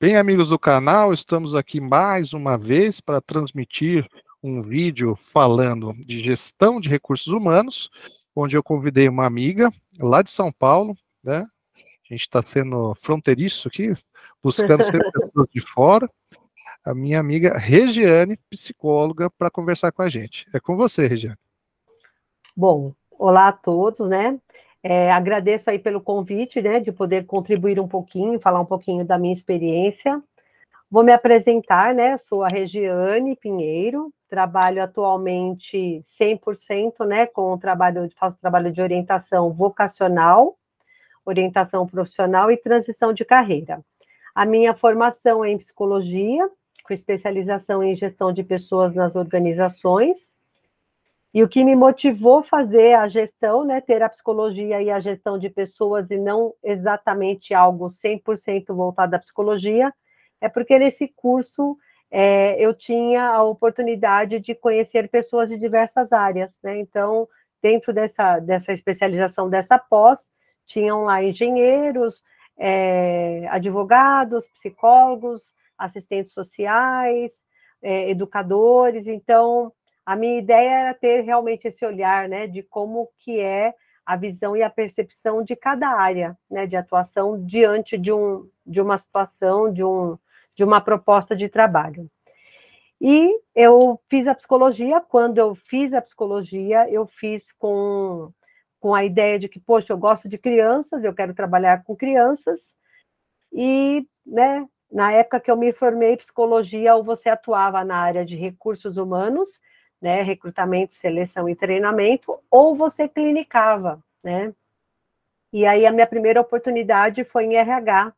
Bem, amigos do canal, estamos aqui mais uma vez para transmitir um vídeo falando de gestão de recursos humanos, onde eu convidei uma amiga lá de São Paulo, né? A gente está sendo fronteiriço aqui, buscando sempre pessoas de fora. A minha amiga Regiane, psicóloga, para conversar com a gente. É com você, Regiane. Bom, olá a todos, né? Agradeço aí pelo convite, né, de poder contribuir um pouquinho, falar um pouquinho da minha experiência. Vou me apresentar, né? Sou a Regiane Pinheiro, trabalho atualmente 100%, né, faço trabalho de orientação vocacional, orientação profissional e transição de carreira. A minha formação é em psicologia, com especialização em gestão de pessoas nas organizações. E o que me motivou a fazer a gestão, né, ter a psicologia e a gestão de pessoas e não exatamente algo 100% voltado à psicologia, é porque nesse curso eu tinha a oportunidade de conhecer pessoas de diversas áreas, né? Então, dentro dessa especialização dessa pós, tinham lá engenheiros, advogados, psicólogos, assistentes sociais, educadores. Então, a minha ideia era ter realmente esse olhar, né, de como que é a visão e a percepção de cada área, né, de atuação diante de uma situação, de uma proposta de trabalho. E eu fiz a psicologia. Quando eu fiz a psicologia, eu fiz com a ideia de que, poxa, eu gosto de crianças, eu quero trabalhar com crianças, e, né, na época que eu me formei em psicologia, ou você atuava na área de recursos humanos, né, recrutamento, seleção e treinamento, ou você clinicava, né? E aí a minha primeira oportunidade foi em RH.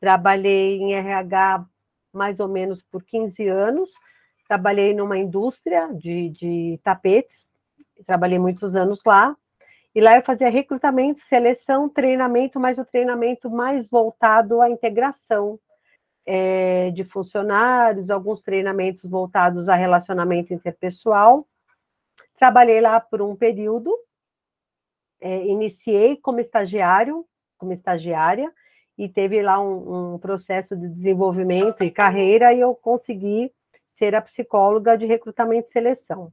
Trabalhei em RH mais ou menos por 15 anos, trabalhei numa indústria de tapetes, trabalhei muitos anos lá, e lá eu fazia recrutamento, seleção, treinamento, mas o treinamento mais voltado à integração de funcionários, alguns treinamentos voltados a relacionamento interpessoal. Trabalhei lá por um período, iniciei como estagiária, e teve lá um processo de desenvolvimento e carreira, e eu consegui ser a psicóloga de recrutamento e seleção.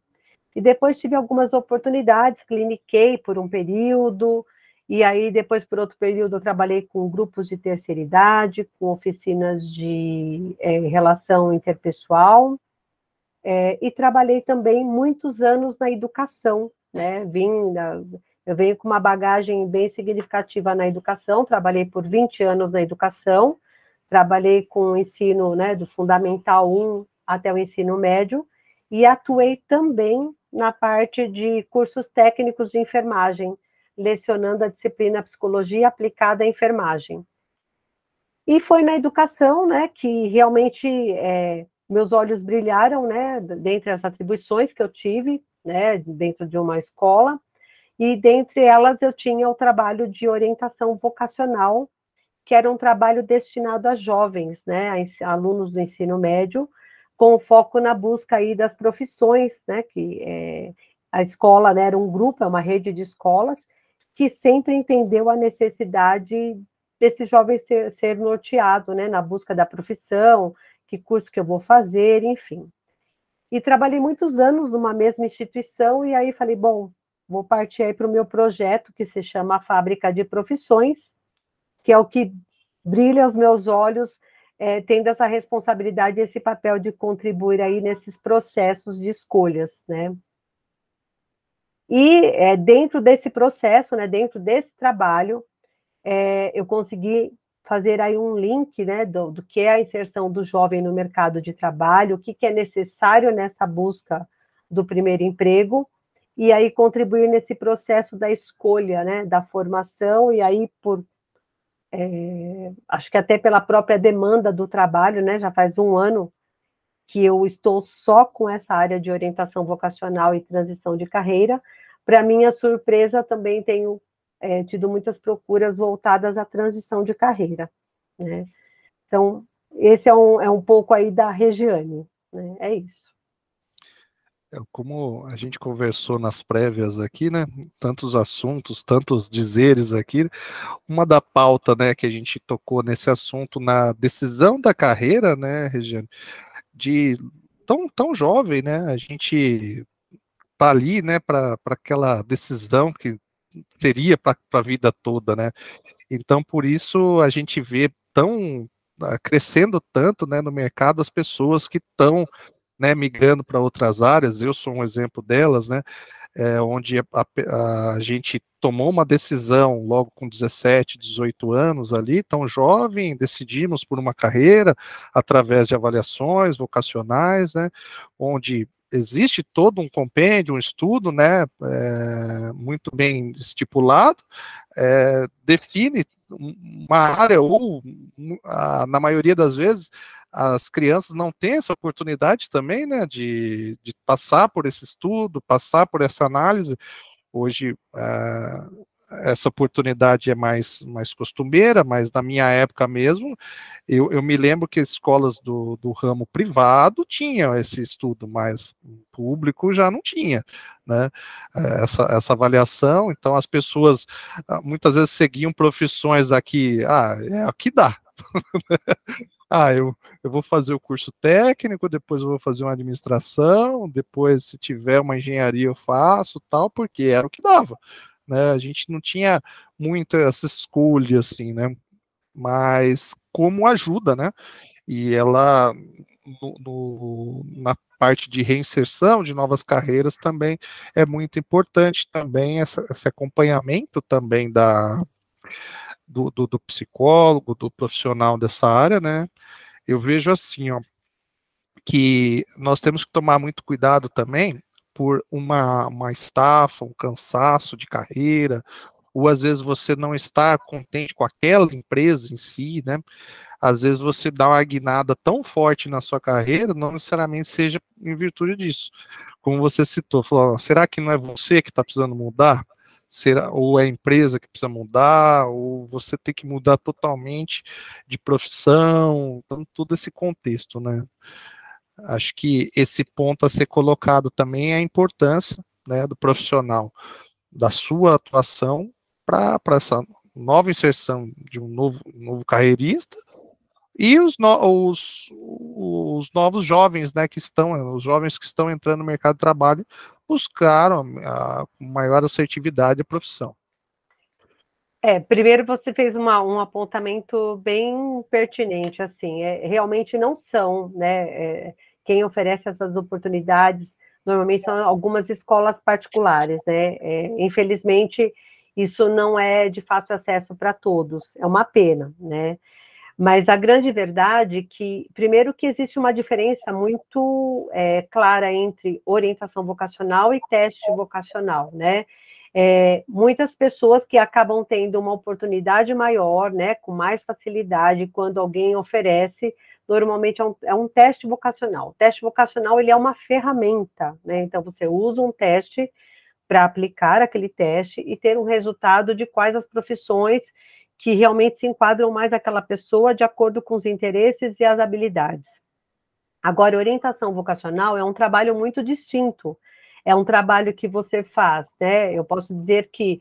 E depois tive algumas oportunidades, cliniquei por um período, e aí depois, por outro período, eu trabalhei com grupos de terceira idade, com oficinas de relação interpessoal, e trabalhei também muitos anos na educação, né? Eu venho com uma bagagem bem significativa na educação, trabalhei por 20 anos na educação, trabalhei com o ensino, né, do Fundamental 1 até o ensino médio, e atuei também na parte de cursos técnicos de enfermagem, lecionando a disciplina Psicologia Aplicada à Enfermagem. E foi na educação, né, que realmente meus olhos brilharam, né, dentre as atribuições que eu tive, né, dentro de uma escola, e dentre elas eu tinha o trabalho de orientação vocacional, que era um trabalho destinado a jovens, né, a alunos do ensino médio, com foco na busca aí das profissões, né, que a escola, né, era um grupo, é uma rede de escolas, que sempre entendeu a necessidade desse jovem ser norteado, né, na busca da profissão, que curso que eu vou fazer, enfim. E trabalhei muitos anos numa mesma instituição, e aí falei, bom, vou partir aí para o meu projeto, que se chama Fábrica de Profissões, que é o que brilha aos meus olhos, tendo essa responsabilidade, esse papel de contribuir aí nesses processos de escolhas, né? E dentro desse processo, né, dentro desse trabalho, eu consegui fazer aí um link, né, do que é a inserção do jovem no mercado de trabalho, o que é necessário nessa busca do primeiro emprego, e aí contribuir nesse processo da escolha, né, da formação, e aí acho que até pela própria demanda do trabalho, né, já faz um ano que eu estou só com essa área de orientação vocacional e transição de carreira. Para minha surpresa, também tenho tido muitas procuras voltadas à transição de carreira, né? Então, esse é um pouco aí da Regiane, né? É isso. Como a gente conversou nas prévias aqui, né? Tantos assuntos, tantos dizeres aqui. Uma da pauta, né, que a gente tocou nesse assunto na decisão da carreira, né, Regiane, de tão jovem, né? A gente tá ali, né, para aquela decisão que seria para a vida toda, né? Então, por isso a gente vê crescendo tanto, né, no mercado as pessoas que estão, né, migrando para outras áreas. Eu sou um exemplo delas, né? Onde a gente tomou uma decisão logo com 17, 18 anos ali, tão jovem, decidimos por uma carreira através de avaliações vocacionais, né, onde existe todo um compêndio, um estudo, né, muito bem estipulado, define uma área ou, na maioria das vezes, as crianças não têm essa oportunidade também, né, de passar por esse estudo, passar por essa análise. Hoje, essa oportunidade é mais costumeira, mas na minha época mesmo, eu me lembro que escolas do ramo privado tinham esse estudo, mas público já não tinha, né, essa avaliação. Então as pessoas muitas vezes seguiam profissões aqui, é o que dá. Eu vou fazer o curso técnico, depois eu vou fazer uma administração, depois, se tiver uma engenharia, eu faço, tal, porque era o que dava, né? A gente não tinha muito essa escolha, assim, né? Mas como ajuda, né? E ela, na parte de reinserção de novas carreiras, também é muito importante, também esse acompanhamento também do psicólogo, do profissional dessa área, né? Eu vejo assim, ó, que nós temos que tomar muito cuidado também por uma estafa, um cansaço de carreira, ou às vezes você não está contente com aquela empresa em si, né? Às vezes você dá uma guinada tão forte na sua carreira, não necessariamente seja em virtude disso. Como você citou, falou, será que não é você que está precisando mudar? Será, ou é a empresa que precisa mudar, ou você tem que mudar totalmente de profissão, então, todo esse contexto, né? Acho que esse ponto a ser colocado também é a importância, né, do profissional, da sua atuação para essa nova inserção de um novo carreirista e os novos jovens, né, os jovens que estão entrando no mercado de trabalho buscaram com maior assertividade a profissão. Primeiro você fez um apontamento bem pertinente, assim, realmente não são, né, quem oferece essas oportunidades, normalmente são algumas escolas particulares, né, infelizmente isso não é de fácil acesso para todos, é uma pena, né, mas a grande verdade é que, primeiro que existe uma diferença muito clara entre orientação vocacional e teste vocacional, né, muitas pessoas que acabam tendo uma oportunidade maior, né, com mais facilidade, quando alguém oferece, normalmente é um teste vocacional. O teste vocacional, ele é uma ferramenta, né, então você usa um teste para aplicar aquele teste e ter um resultado de quais as profissões que realmente se enquadram mais àquela pessoa de acordo com os interesses e as habilidades. Agora, orientação vocacional é um trabalho muito distinto, é um trabalho que você faz, né? Eu posso dizer que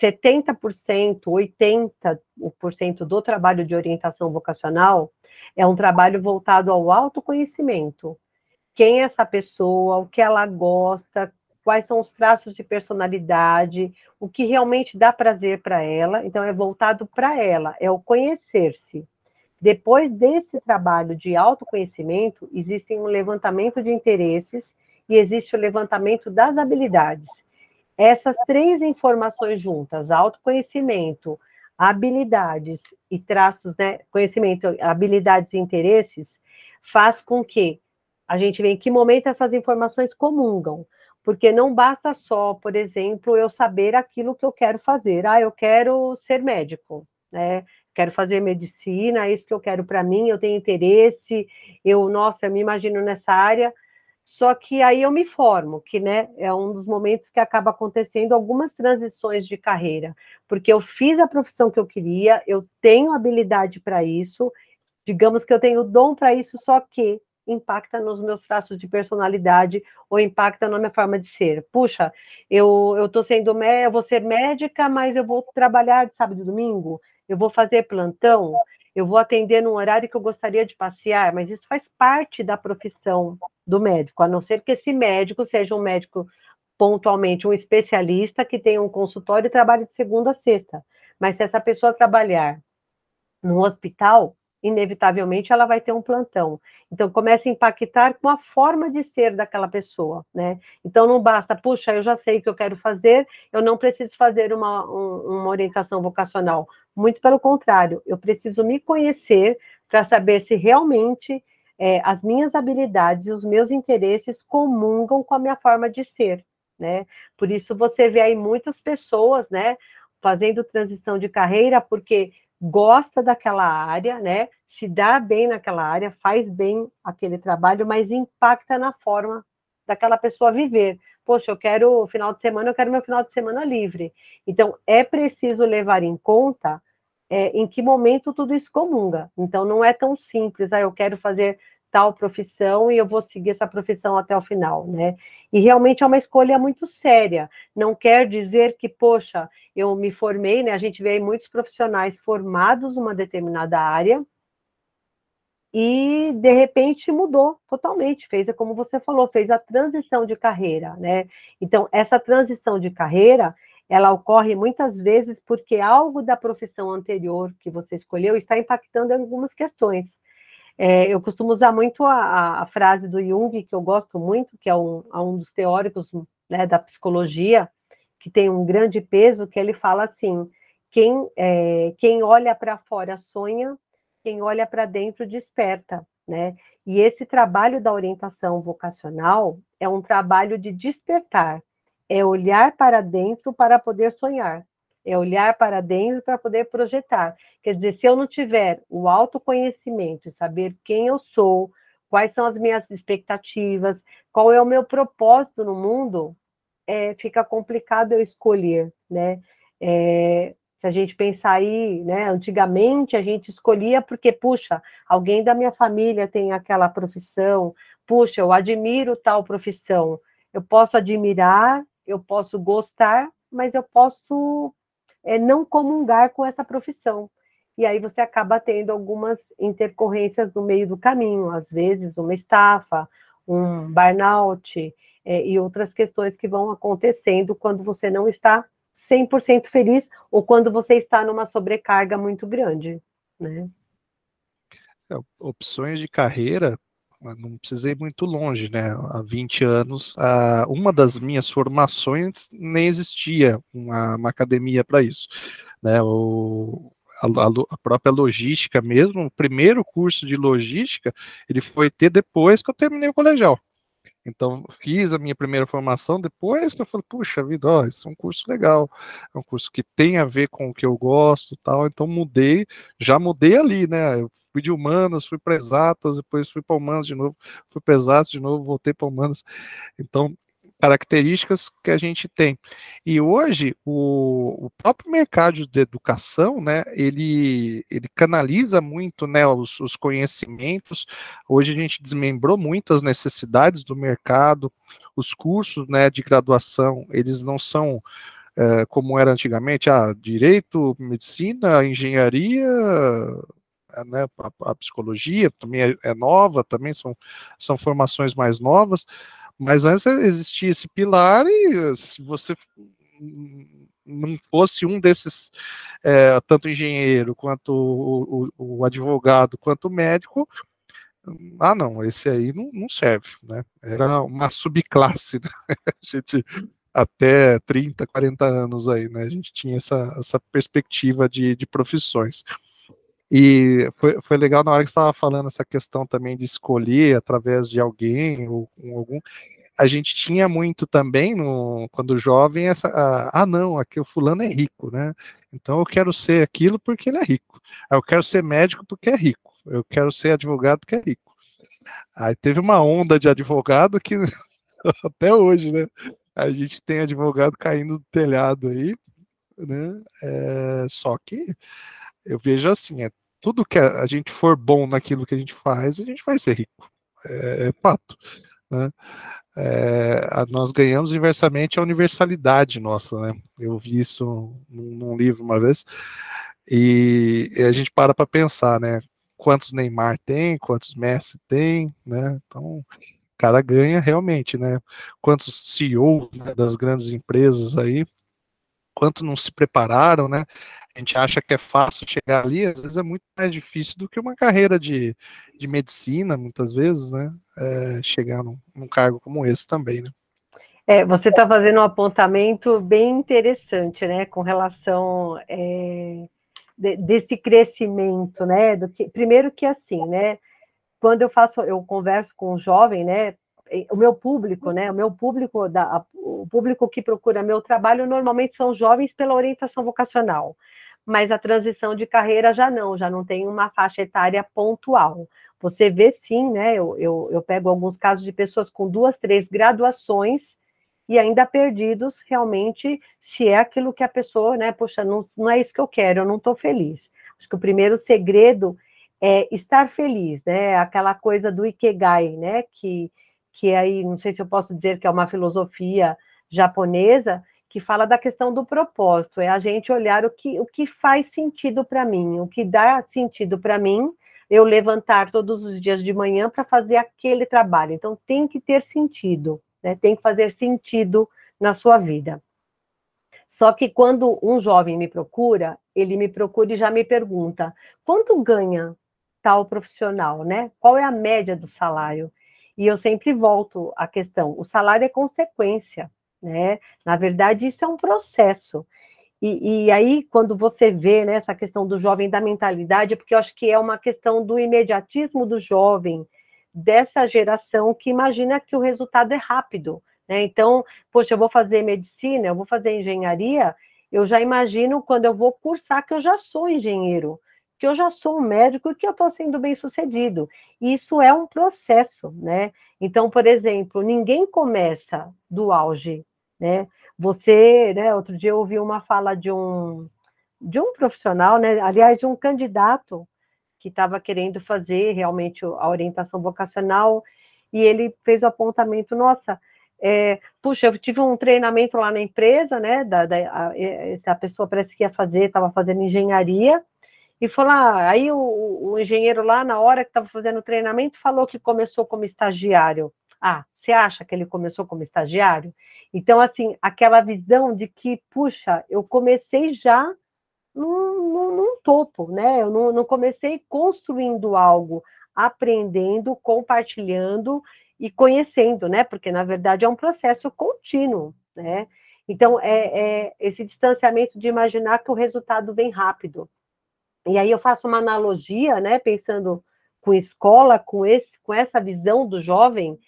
70%, 80% do trabalho de orientação vocacional é um trabalho voltado ao autoconhecimento. Quem é essa pessoa, o que ela gosta, quais são os traços de personalidade, o que realmente dá prazer para ela, então é voltado para ela, é o conhecer-se. Depois desse trabalho de autoconhecimento, existe um levantamento de interesses e existe o levantamento das habilidades. Essas três informações juntas, autoconhecimento, habilidades e traços, né, conhecimento, habilidades e interesses, faz com que a gente veja em que momento essas informações comungam, porque não basta só, por exemplo, eu saber aquilo que eu quero fazer. Eu quero ser médico, né? Quero fazer medicina, é isso que eu quero para mim, eu tenho interesse, eu me imagino nessa área, só que aí eu me formo, que, né, é um dos momentos que acaba acontecendo algumas transições de carreira, porque eu fiz a profissão que eu queria, eu tenho habilidade para isso, digamos que eu tenho dom para isso, só que impacta nos meus traços de personalidade ou impacta na minha forma de ser. Puxa, eu tô sendo eu vou ser médica, mas eu vou trabalhar de sábado e domingo, eu vou fazer plantão, eu vou atender num horário que eu gostaria de passear, mas isso faz parte da profissão do médico, a não ser que esse médico seja um médico pontualmente um especialista que tenha um consultório e trabalhe de segunda a sexta. Mas se essa pessoa trabalhar no hospital, inevitavelmente ela vai ter um plantão. Então, começa a impactar com a forma de ser daquela pessoa, né? Então, não basta, puxa, eu já sei o que eu quero fazer, eu não preciso fazer uma orientação vocacional. Muito pelo contrário, eu preciso me conhecer para saber se realmente as minhas habilidades e os meus interesses comungam com a minha forma de ser, né? Por isso, você vê aí muitas pessoas, né, fazendo transição de carreira, porque gosta daquela área, né? Se dá bem naquela área, faz bem aquele trabalho, mas impacta na forma daquela pessoa viver. Poxa, eu quero final de semana, eu quero meu final de semana livre. Então, é preciso levar em conta em que momento tudo isso comunga. Então, não é tão simples, eu quero fazer tal profissão e eu vou seguir essa profissão até o final, né? E realmente é uma escolha muito séria. Não quer dizer que, poxa, eu me formei, né? A gente vê aí muitos profissionais formados numa determinada área e, de repente, mudou totalmente, fez, como você falou, fez a transição de carreira, né? Então, essa transição de carreira, ela ocorre muitas vezes porque algo da profissão anterior que você escolheu está impactando em algumas questões. Eu costumo usar muito a frase do Jung, que eu gosto muito, que é um dos teóricos, né, da psicologia, que tem um grande peso, que ele fala assim, quem olha para fora sonha, quem olha para dentro desperta, né? E esse trabalho da orientação vocacional é um trabalho de despertar, é olhar para dentro para poder sonhar, é olhar para dentro para poder projetar. Quer dizer, se eu não tiver o autoconhecimento e saber quem eu sou, quais são as minhas expectativas, qual é o meu propósito no mundo, fica complicado eu escolher, né? Se a gente pensar aí, né, antigamente a gente escolhia porque, puxa, alguém da minha família tem aquela profissão, puxa, eu admiro tal profissão. Eu posso admirar, eu posso gostar, mas eu posso não comungar com essa profissão. E aí você acaba tendo algumas intercorrências no meio do caminho, às vezes uma estafa, um burnout, e outras questões que vão acontecendo quando você não está 100% feliz ou quando você está numa sobrecarga muito grande, né? Opções de carreira, não precisei ir muito longe, né? Há 20 anos, uma das minhas formações nem existia uma academia para isso, né? A própria logística mesmo, o primeiro curso de logística, ele foi ter depois que eu terminei o colegial. Então, fiz a minha primeira formação, depois que eu falei, puxa vida, ó, isso é um curso legal, é um curso que tem a ver com o que eu gosto e tal, então já mudei ali, né, eu fui de humanas, fui para exatas, depois fui para humanas de novo, fui para exatas de novo, voltei para humanas, então, características que a gente tem. E hoje, o próprio mercado de educação, né, ele canaliza muito, né, os conhecimentos. Hoje a gente desmembrou muito as necessidades do mercado, os cursos, né, de graduação, eles não são como era antigamente, direito, medicina, engenharia, né, a psicologia também é nova, também são formações mais novas, mas antes existia esse pilar e se você não fosse um desses, tanto engenheiro quanto o advogado, quanto o médico, não, esse aí não serve, né? Era uma subclasse, né? A gente, até 30, 40 anos aí, né? A gente tinha essa perspectiva de profissões. E foi legal na hora que você estava falando essa questão também de escolher através de alguém ou com algum. A gente tinha muito também, quando jovem, não, aqui o fulano é rico, né? Então eu quero ser aquilo porque ele é rico. Eu quero ser médico porque é rico. Eu quero ser advogado porque é rico. Aí teve uma onda de advogado que até hoje, né? A gente tem advogado caindo do telhado aí, né? Só que eu vejo assim, tudo que a gente for bom naquilo que a gente faz, a gente vai ser rico. é fato, né? Nós ganhamos inversamente a universalidade nossa, né? Eu vi isso num livro uma vez, e a gente para pensar, né? Quantos Neymar tem, quantos Messi tem, né? Então, o cara ganha realmente, né? Quantos CEOs, né, das grandes empresas aí, quanto não se prepararam, né? A gente acha que é fácil chegar ali, às vezes é muito mais difícil do que uma carreira de medicina, muitas vezes, né? Chegar num cargo como esse também, né? Você está fazendo um apontamento bem interessante, né, com relação desse crescimento, né, primeiro que assim, né, quando eu converso com um jovem, né, o meu público, né, o público que procura meu trabalho normalmente são jovens pela orientação vocacional, mas a transição de carreira já não tem uma faixa etária pontual. Você vê sim, né, eu pego alguns casos de pessoas com 2, 3 graduações e ainda perdidos realmente se é aquilo que a pessoa, né, poxa, não é isso que eu quero, eu não estou feliz. Acho que o primeiro segredo é estar feliz, né, aquela coisa do Ikigai, né, que aí, não sei se eu posso dizer que é uma filosofia japonesa, que fala da questão do propósito, é a gente olhar o que faz sentido para mim, o que dá sentido para mim, eu levantar todos os dias de manhã para fazer aquele trabalho, então tem que ter sentido, né? Tem que fazer sentido na sua vida. Só que quando um jovem me procura, ele me procura e já me pergunta, quanto ganha tal profissional, né? Qual é a média do salário? E eu sempre volto à questão, o salário é consequência, né? Na verdade, isso é um processo. E aí, quando você vê, né, essa questão do jovem, da mentalidade, é porque eu acho que é uma questão do imediatismo do jovem, dessa geração que imagina que o resultado é rápido, né? Então, poxa, eu vou fazer medicina, eu vou fazer engenharia, eu já imagino quando eu vou cursar que eu já sou engenheiro, que eu já sou um médico e que eu estou sendo bem-sucedido. Isso é um processo, né? Então, por exemplo, ninguém começa do auge, né? Você, né, outro dia eu ouvi uma fala de um profissional, né, aliás, de um candidato que estava querendo fazer realmente a orientação vocacional, e ele fez o apontamento, nossa, puxa, eu tive um treinamento lá na empresa, né, essa pessoa parece que estava fazendo engenharia, e falou, aí o engenheiro lá, na hora que estava fazendo o treinamento, falou que começou como estagiário. Você acha que ele começou como estagiário? Então, assim, aquela visão de que, puxa, eu comecei já num topo, né? Eu não comecei construindo algo, aprendendo, compartilhando e conhecendo, né? Porque, na verdade, é um processo contínuo, né? Então, esse distanciamento de imaginar que o resultado vem rápido. E aí eu faço uma analogia, né, pensando com escola, com essa visão do jovem,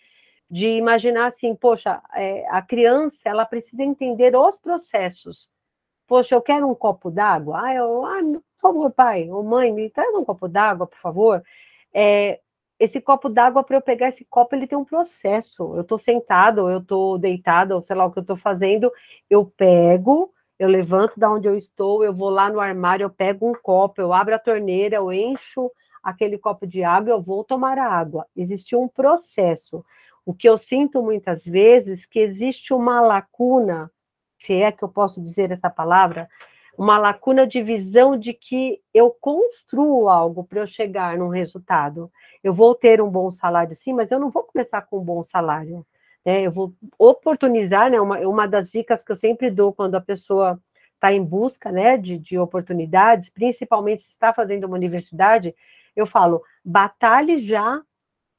de imaginar assim, poxa, a criança, ela precisa entender os processos. Poxa, eu quero um copo d'água. Por favor, pai ou mãe, me traz um copo d'água, por favor. Esse copo d'água, para eu pegar esse copo, ele tem um processo. Eu estou sentado, eu estou deitada, ou sei lá o que eu estou fazendo, eu pego, eu levanto da onde eu estou, eu vou lá no armário, eu pego um copo, eu abro a torneira, eu encho aquele copo de água, eu vou tomar a água. Existe um processo. O que eu sinto muitas vezes que existe uma lacuna, se é que eu posso dizer essa palavra, uma lacuna de visão de que eu construo algo para eu chegar num resultado. Eu vou ter um bom salário, sim, mas eu não vou começar com um bom salário. Né? Eu vou oportunizar, né? Uma das dicas que eu sempre dou quando a pessoa está em busca, né, de oportunidades, principalmente se está fazendo uma universidade, eu falo, batalhe já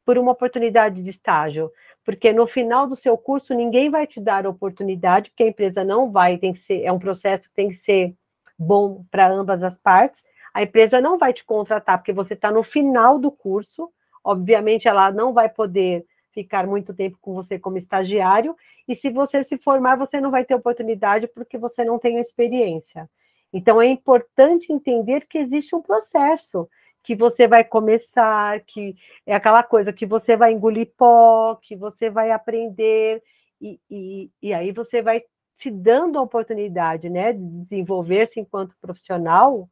por uma oportunidade de estágio, porque no final do seu curso ninguém vai te dar oportunidade, porque a empresa não vai, tem que ser, é um processo que tem que ser bom para ambas as partes, a empresa não vai te contratar, porque você está no final do curso, obviamente ela não vai poder ficar muito tempo com você como estagiário, e se você se formar, você não vai ter oportunidade porque você não tem experiência. Então, é importante entender que existe um processo, que você vai começar, que é aquela coisa que você vai engolir pó, que você vai aprender, e aí você vai se dando a oportunidade, né, de desenvolver-se enquanto profissional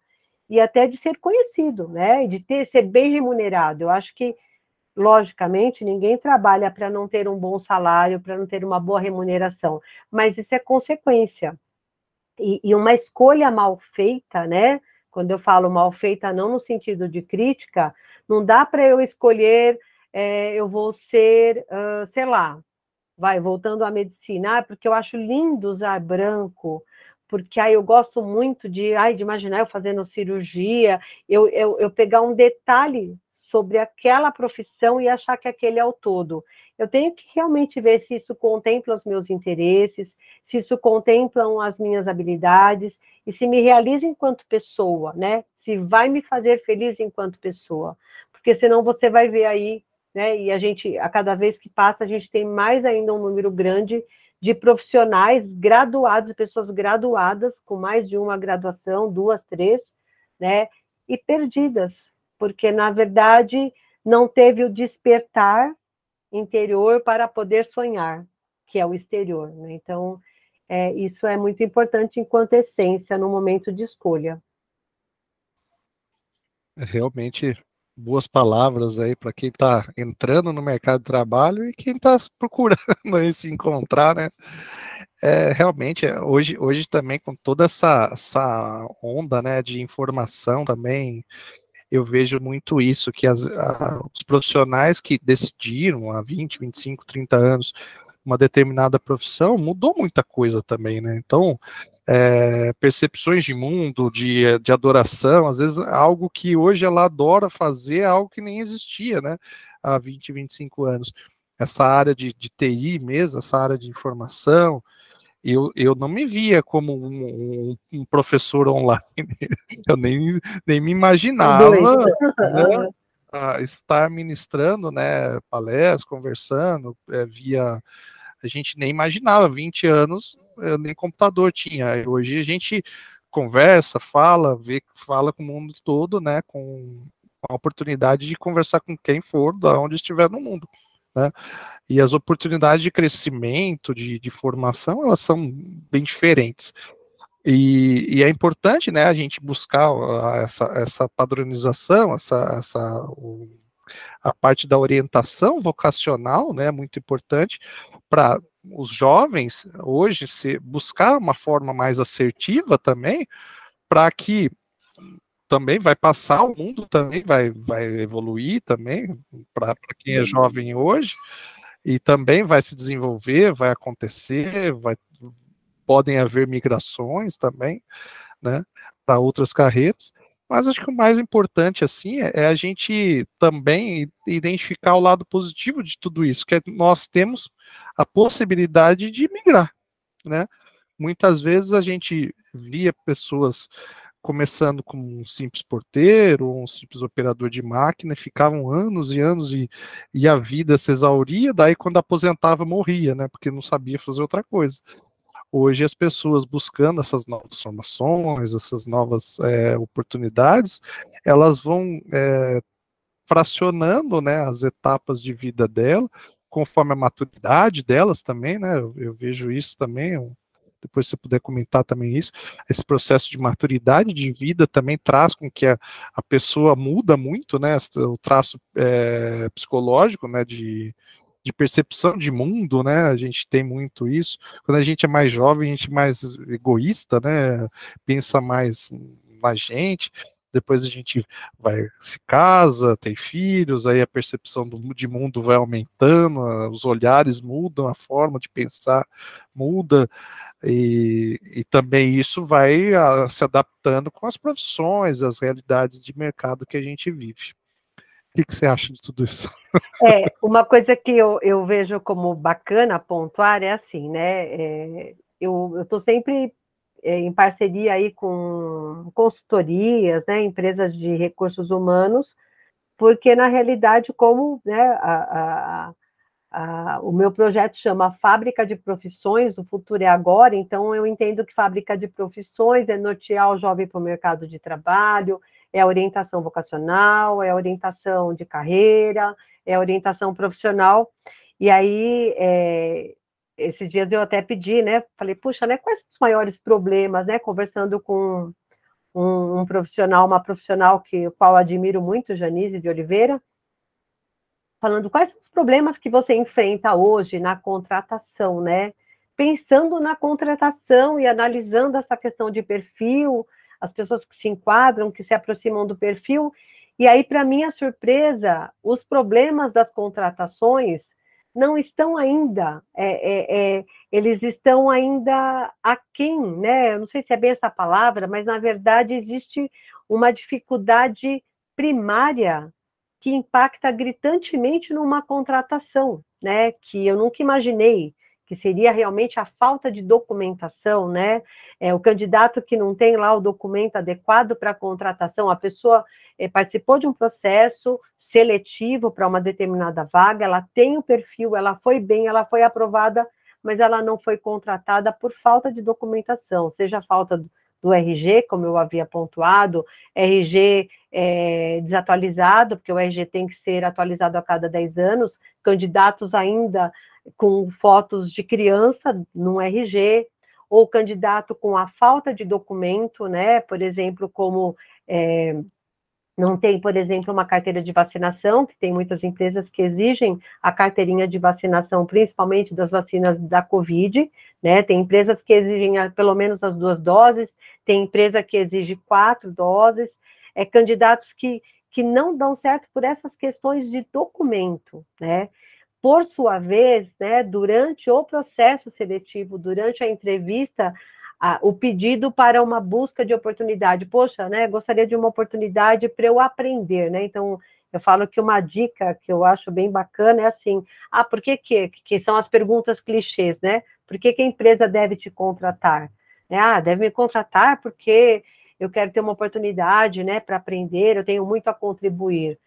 e até de ser conhecido, né, e de ser bem remunerado. Eu acho que logicamente, ninguém trabalha para não ter um bom salário, para não ter uma boa remuneração, mas isso é consequência. E uma escolha mal feita, né? Quando eu falo mal feita, não no sentido de crítica, não dá para eu escolher, eu vou ser, sei lá, voltando à medicina, porque eu acho lindo usar branco, porque aí eu gosto muito de imaginar eu fazendo cirurgia, eu pegar um detalhe sobre aquela profissão e achar que aquele é o todo. Eu tenho que realmente ver se isso contempla os meus interesses, se isso contemplam as minhas habilidades, e se me realiza enquanto pessoa, né? Se vai me fazer feliz enquanto pessoa. Porque senão você vai ver aí, né? E a gente, a cada vez que passa, a gente tem mais ainda um número grande de profissionais graduados, pessoas graduadas, com mais de uma graduação, 2, 3, né? E perdidas, porque, na verdade, não teve o despertar interior para poder sonhar, que é o exterior, né? Então, isso é muito importante enquanto essência no momento de escolha. Realmente, boas palavras aí para quem está entrando no mercado de trabalho e quem está procurando aí se encontrar, né? Realmente, hoje também, com toda essa onda, né, de informação também, eu vejo muito isso, que os profissionais que decidiram há 20, 25, 30 anos uma determinada profissão, mudou muita coisa também, né? Então, percepções de mundo, de adoração, às vezes algo que hoje ela adora fazer, é algo que nem existia, né? Há 20, 25 anos. Essa área de TI mesmo, essa área de informação, eu não me via como um professor online, eu nem me imaginava, né, estar ministrando, né, palestras, conversando, via, a gente nem imaginava, 20 anos, nem computador tinha, hoje a gente conversa, fala com o mundo todo, né, com a oportunidade de conversar com quem for, da onde estiver no mundo, né? E as oportunidades de crescimento, de formação, elas são bem diferentes. E é importante, né, a gente buscar essa padronização, a parte da orientação vocacional, né, muito importante para os jovens hoje buscar uma forma mais assertiva também, para que também vai passar, o mundo também vai evoluir também, para quem é jovem hoje, e também vai se desenvolver, vai acontecer, podem haver migrações também, né, para outras carreiras, mas acho que o mais importante, assim, a gente também identificar o lado positivo de tudo isso, que nós temos a possibilidade de migrar, né, muitas vezes a gente via pessoas começando como um simples porteiro, ou um simples operador de máquina, e ficavam anos e anos e a vida se exauria, daí quando aposentava morria, né, porque não sabia fazer outra coisa. Hoje as pessoas buscando essas novas formações, essas novas oportunidades, elas vão fracionando, né, as etapas de vida dela, conforme a maturidade delas também, né, eu vejo isso também, depois se você puder comentar também isso, esse processo de maturidade de vida também traz com que a pessoa muda muito, né, o traço psicológico, né, de percepção de mundo, né, a gente tem muito isso, quando a gente é mais jovem, a gente é mais egoísta, né, pensa mais na gente, depois a gente se casa, tem filhos, aí a percepção de mundo vai aumentando, os olhares mudam, a forma de pensar muda, e também isso vai se adaptando com as profissões, as realidades de mercado que a gente vive. O que você acha de tudo isso? Uma coisa que eu vejo como bacana pontuar é assim, né? Eu estou sempre em parceria aí com consultorias, né, empresas de recursos humanos, porque na realidade, como, né, o meu projeto chama Fábrica de Profissões, o futuro é agora, então eu entendo que fábrica de profissões é nortear o jovem para o mercado de trabalho, é a orientação vocacional, é a orientação de carreira, é a orientação profissional, e aí, esses dias eu até pedi, né, falei, puxa, né, quais são os maiores problemas, né, conversando com um profissional, uma profissional que o qual admiro muito, Janise de Oliveira, falando quais são os problemas que você enfrenta hoje na contratação, né? Pensando na contratação e analisando essa questão de perfil, as pessoas que se enquadram, que se aproximam do perfil, e aí, para minha surpresa, os problemas das contratações não estão ainda, eles estão ainda aquém, né? Eu não sei se é bem essa palavra, mas na verdade existe uma dificuldade primária que impacta gritantemente numa contratação, né? Que eu nunca imaginei que seria realmente a falta de documentação, né? O candidato que não tem lá o documento adequado para a contratação, a pessoa participou de um processo seletivo para uma determinada vaga, ela tem o perfil, ela foi bem, ela foi aprovada, mas ela não foi contratada por falta de documentação, seja falta do RG, como eu havia pontuado, RG desatualizado, porque o RG tem que ser atualizado a cada 10 anos, candidatos ainda com fotos de criança no RG, ou candidato com a falta de documento, né, por exemplo, como não tem, por exemplo, uma carteira de vacinação, que tem muitas empresas que exigem a carteirinha de vacinação, principalmente das vacinas da Covid, né? Tem empresas que exigem pelo menos as 2 doses, tem empresa que exige 4 doses, candidatos que não dão certo por essas questões de documento, né? Por sua vez, né, durante o processo seletivo, durante a entrevista, o pedido para uma busca de oportunidade. Poxa, né, gostaria de uma oportunidade para eu aprender, né? Então, eu falo que uma dica que eu acho bem bacana é assim, por que são as perguntas clichês, né? Por que a empresa deve te contratar? Deve me contratar porque eu quero ter uma oportunidade, né, para aprender, eu tenho muito a contribuir.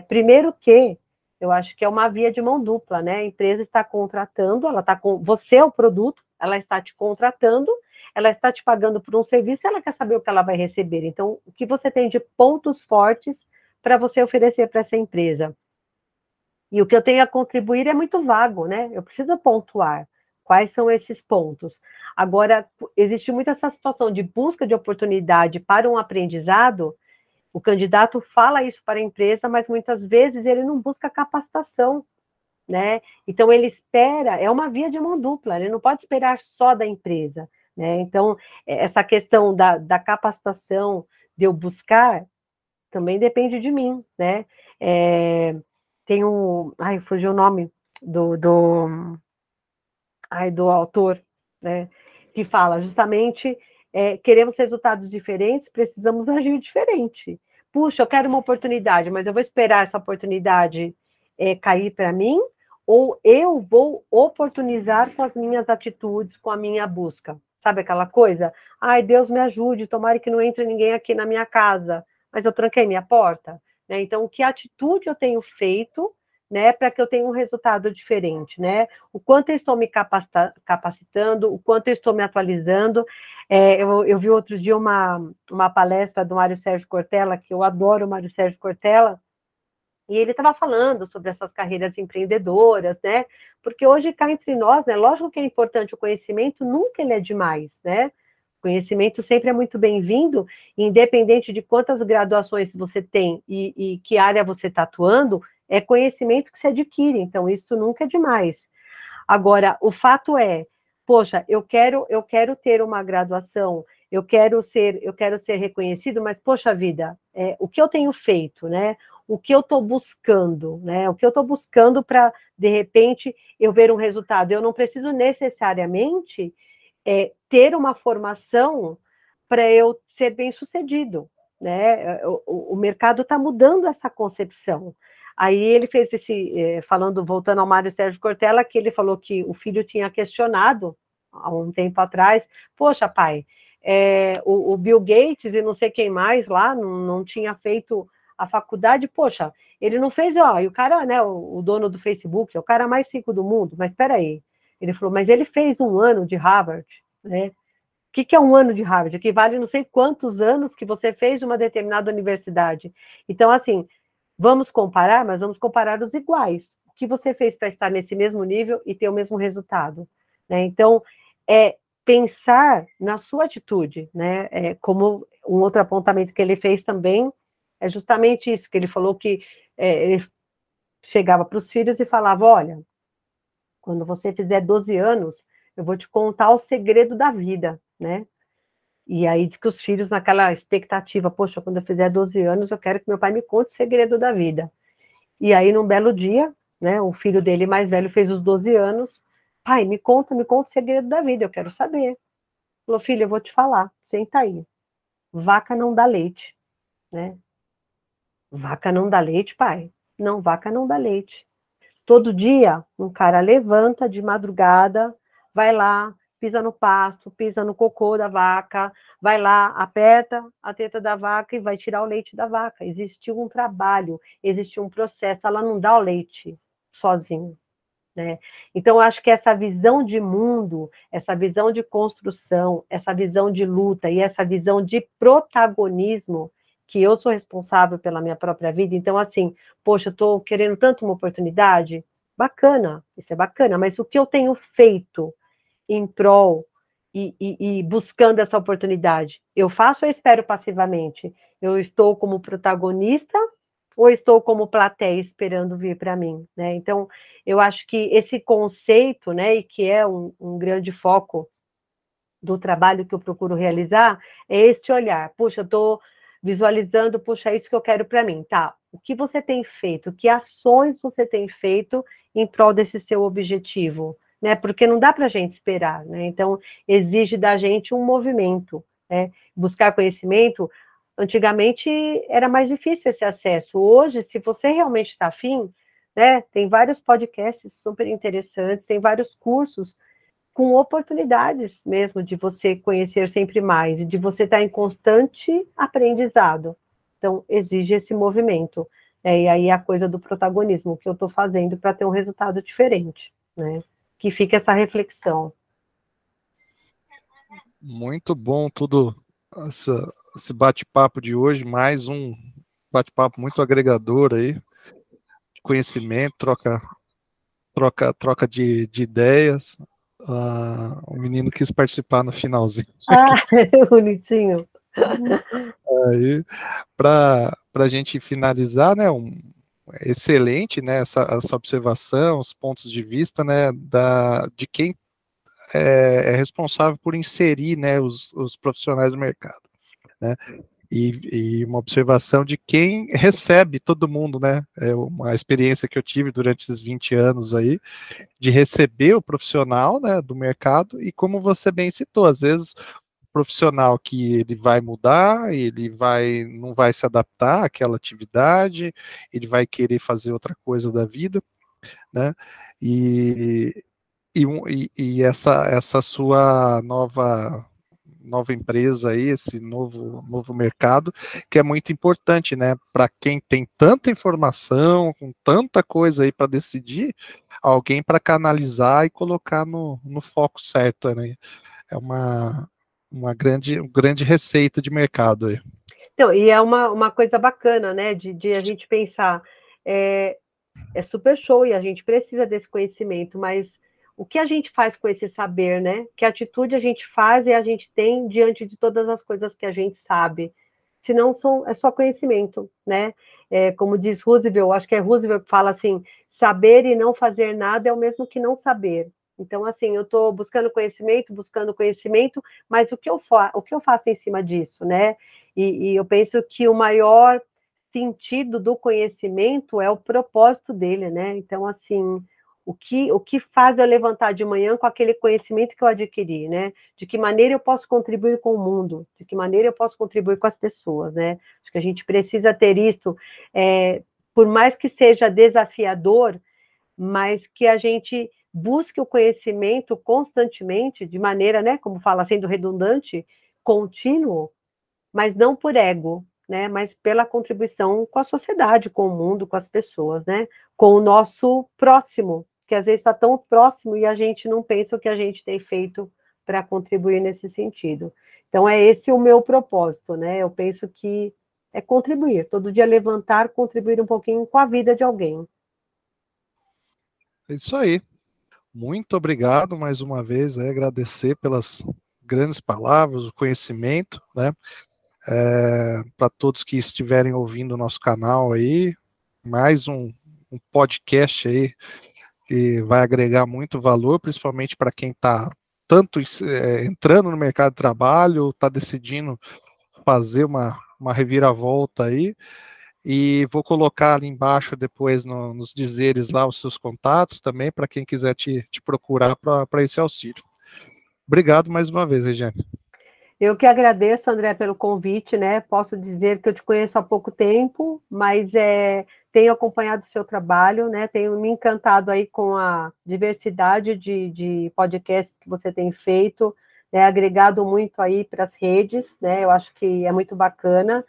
Primeiro que eu acho que é uma via de mão dupla, né? A empresa está contratando, ela está com você é o produto, ela está te contratando, ela está te pagando por um serviço, ela quer saber o que ela vai receber. Então, o que você tem de pontos fortes para você oferecer para essa empresa? E o que eu tenho a contribuir é muito vago, né? Eu preciso pontuar quais são esses pontos. Agora, existe muito essa situação de busca de oportunidade para um aprendizado. O candidato fala isso para a empresa, mas muitas vezes ele não busca capacitação, né? Então ele espera, é uma via de mão dupla, ele não pode esperar só da empresa, né? Então, essa questão da capacitação, de eu buscar, também depende de mim, né? Tem fugiu o nome do autor, né? Que fala justamente, queremos resultados diferentes, precisamos agir diferente. Puxa, eu quero uma oportunidade, mas eu vou esperar essa oportunidade cair para mim, ou eu vou oportunizar com as minhas atitudes, com a minha busca. Sabe aquela coisa? Ai, Deus me ajude, tomara que não entre ninguém aqui na minha casa, mas eu tranquei minha porta. Né? Então, que atitude eu tenho feito, né, para que eu tenha um resultado diferente, né? O quanto eu estou me capacitando, o quanto eu estou me atualizando. Eu vi outro dia uma palestra do Mário Sérgio Cortella, que eu adoro o Mário Sérgio Cortella, e ele estava falando sobre essas carreiras empreendedoras, né? Porque hoje cá entre nós, né? Lógico que é importante o conhecimento, nunca ele é demais, né? O conhecimento sempre é muito bem-vindo, independente de quantas graduações você tem e que área você está atuando, é conhecimento que se adquire, então isso nunca é demais. Agora, o fato é, poxa, eu quero ter uma graduação, eu quero ser reconhecido, mas, poxa vida, o que eu tenho feito, né? O que eu estou buscando, né? O que eu estou buscando para, de repente, eu ver um resultado. Eu não preciso necessariamente ter uma formação para eu ser bem-sucedido, né? O mercado está mudando essa concepção. Aí ele fez voltando ao Mário Sérgio Cortella, que ele falou que o filho tinha questionado, há um tempo atrás, poxa, pai, o Bill Gates e não sei quem mais lá, não tinha feito a faculdade, poxa, ele não fez, e o cara, né, o dono do Facebook, é o cara mais rico do mundo, mas espera aí, ele falou, mas ele fez 1 ano de Harvard, né? O que é 1 ano de Harvard? Equivale não sei quantos anos que você fez de uma determinada universidade. Então, assim, vamos comparar, mas vamos comparar os iguais. O que você fez para estar nesse mesmo nível e ter o mesmo resultado? Né? Então, pensar na sua atitude, né? Como um outro apontamento que ele fez também, é justamente isso, que ele falou que ele chegava para os filhos e falava, olha, quando você fizer 12 anos, eu vou te contar o segredo da vida, né? E aí diz que os filhos, naquela expectativa, poxa, quando eu fizer 12 anos, eu quero que meu pai me conte o segredo da vida. E aí, num belo dia, né, o filho dele mais velho fez os 12 anos, pai, me conta o segredo da vida, eu quero saber. Falou, filho, eu vou te falar, senta aí. Vaca não dá leite, né? Vaca não dá leite, pai? Não, vaca não dá leite. Todo dia, um cara levanta de madrugada, vai lá, pisa no pasto, pisa no cocô da vaca, vai lá, aperta a teta da vaca e vai tirar o leite da vaca. Existiu um trabalho, existiu um processo, ela não dá o leite sozinho, né? Então, eu acho que essa visão de mundo, essa visão de construção, essa visão de luta e essa visão de protagonismo, que eu sou responsável pela minha própria vida, então, assim, poxa, eu estou querendo tanto uma oportunidade, bacana, isso é bacana, mas o que eu tenho feito em prol e buscando essa oportunidade? Eu faço ou espero passivamente? Eu estou como protagonista ou estou como plateia esperando vir para mim, né? Então, eu acho que esse conceito, né, e que é um grande foco do trabalho que eu procuro realizar, é este olhar. Puxa, eu estou visualizando, puxa, é isso que eu quero para mim, tá? O que você tem feito? Que ações você tem feito em prol desse seu objetivo? Né? Porque não dá para a gente esperar, né? Então, exige da gente um movimento, né? Buscar conhecimento. Antigamente era mais difícil esse acesso. Hoje, se você realmente está afim, né? Tem vários podcasts super interessantes, tem vários cursos com oportunidades mesmo de você conhecer sempre mais e de você estar em constante aprendizado. Então, exige esse movimento. E aí a coisa do protagonismo, o que eu estou fazendo para ter um resultado diferente, né? Que fica essa reflexão. Muito bom esse bate-papo de hoje, mais um bate-papo muito agregador aí, conhecimento, troca de ideias. O menino quis participar no finalzinho. Ah, bonitinho. Aí, para a gente finalizar, né, excelente, né, essa observação, os pontos de vista, né, de quem é responsável por inserir, né, os profissionais do mercado, né, e uma observação de quem recebe todo mundo, né, é uma experiência que eu tive durante esses 20 anos aí, de receber o profissional, né, do mercado, e como você bem citou, às vezes profissional que ele vai mudar, não vai se adaptar àquela atividade, ele vai querer fazer outra coisa da vida, né? E, e essa sua nova empresa aí, esse novo mercado, que é muito importante, né? Para quem tem tanta informação, com tanta coisa aí para decidir, alguém para canalizar e colocar no foco certo, né? É uma grande receita de mercado aí. Então, e é uma coisa bacana, né, de a gente pensar, é super show e a gente precisa desse conhecimento, mas o que a gente faz com esse saber, né? Que atitude a gente faz e a gente tem diante de todas as coisas que a gente sabe? Se não é só conhecimento, né? Como diz Roosevelt, acho que é Roosevelt que fala assim: saber e não fazer nada é o mesmo que não saber. Então, assim, eu estou buscando conhecimento, mas o que eu faço em cima disso, né? E eu penso que o maior sentido do conhecimento é o propósito dele, né? Então, assim, o que faz eu levantar de manhã com aquele conhecimento que eu adquiri, né? De que maneira eu posso contribuir com o mundo? De que maneira eu posso contribuir com as pessoas, né? Acho que a gente precisa ter isso, por mais que seja desafiador, mas que a gente busque o conhecimento constantemente, de maneira, né, como fala, sendo redundante, contínuo, mas não por ego, né, mas pela contribuição com a sociedade, com o mundo, com as pessoas, né, com o nosso próximo, que às vezes está tão próximo e a gente não pensa o que a gente tem feito para contribuir nesse sentido. Então, é esse o meu propósito, né, eu penso que é contribuir, todo dia levantar, contribuir um pouquinho com a vida de alguém. É isso aí. Muito obrigado mais uma vez, agradecer pelas grandes palavras, o conhecimento, né? Para todos que estiverem ouvindo o nosso canal aí, mais um podcast aí que vai agregar muito valor, principalmente para quem está tanto entrando no mercado de trabalho, está decidindo fazer uma reviravolta aí. E vou colocar ali embaixo depois nos dizeres lá os seus contatos também, para quem quiser te procurar para esse auxílio. Obrigado mais uma vez, Regiane. Eu que agradeço, André, pelo convite, né? Posso dizer que eu te conheço há pouco tempo, mas tenho acompanhado o seu trabalho, né? Tenho me encantado aí com a diversidade de podcasts que você tem feito, né? Agregado muito aí para as redes, né? Eu acho que é muito bacana.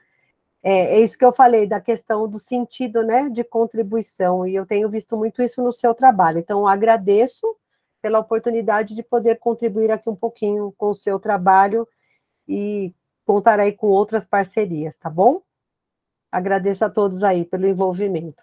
É isso que eu falei, da questão do sentido, né, de contribuição, e eu tenho visto muito isso no seu trabalho. Então, agradeço pela oportunidade de poder contribuir aqui um pouquinho com o seu trabalho e contar aí com outras parcerias, tá bom? Agradeço a todos aí pelo envolvimento.